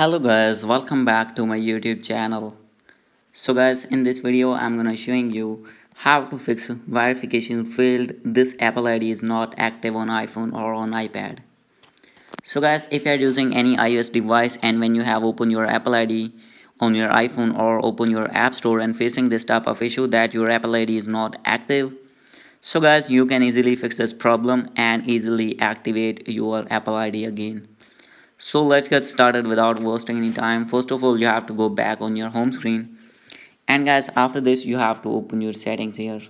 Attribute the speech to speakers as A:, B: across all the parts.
A: Hello guys, welcome back to my YouTube channel. So guys, in this video I'm gonna showing you how to fix verification failed. This Apple ID is not active on iPhone or on iPad. So guys, if you are using any iOS device and when you have opened your Apple ID on your iPhone or open your App Store and facing this type of issue that your Apple ID is not active, so guys, you can easily fix this problem and easily activate your Apple ID again. So let's get started without wasting any time. First of all, you have to go back on your home screen, and guys, after this you have to open your settings here.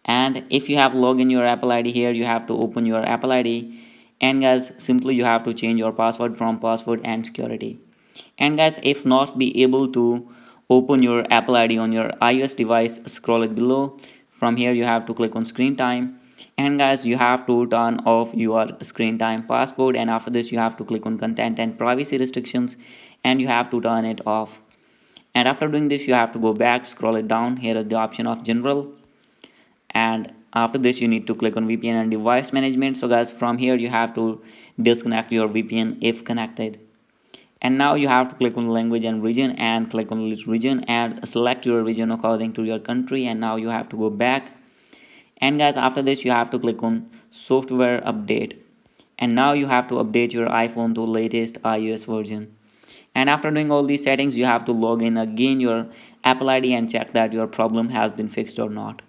A: And if you have logged in your Apple ID here, you have to open your Apple ID, and guys, simply you have to change your password from password and security. And guys, if not be able to open your Apple ID on your iOS device, scroll it below. From here you have to click on screen time, and guys, you have to turn off your screen time passcode, and after this you have to click on content and privacy restrictions, and you have to turn it off. And after doing this you have to go back, scroll it down. Here is the option of general, and after this you need to click on VPN and device management. So guys, from here you have to disconnect your VPN if connected. And now you have to click on language and region, and click on region and select your region according to your country. And now you have to go back, and guys, after this you have to click on software update, and now you have to update your iPhone to latest iOS version. And after doing all these settings, you have to log in again your Apple ID and check that your problem has been fixed or not.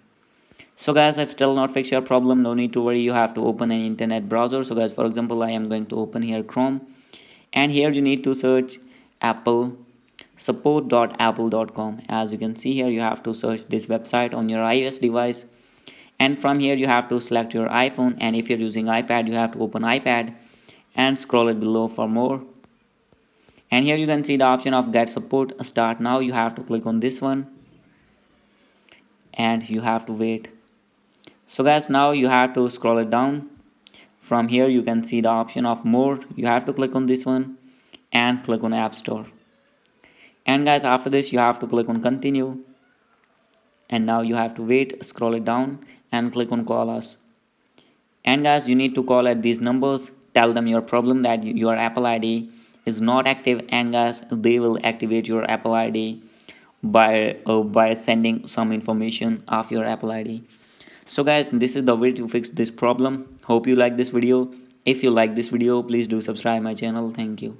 A: So guys, I've still not fixed your problem. No need to worry, you have to open an internet browser. So guys, for example, I am going to open here Chrome, and here you need to search Apple support.apple.com. As you can see here, you have to search this website on your iOS device, and from here you have to select your iPhone, and if you're using iPad you have to open iPad and scroll it below for more. And here you can see the option of get support start now. You have to click on this one, and you have to wait. So guys, now you have to scroll it down. From here you can see the option of more. You have to click on this one and click on App Store. And guys, after this you have to click on continue, and now you have to wait, scroll it down and click on call us. And guys, you need to call at these numbers, tell them your problem, that your Apple ID is not active, and guys, they will activate your Apple ID by sending some information of your Apple ID. So guys, this is the way to fix this problem. Hope you like this video. If you like this video, please do subscribe my channel. Thank you.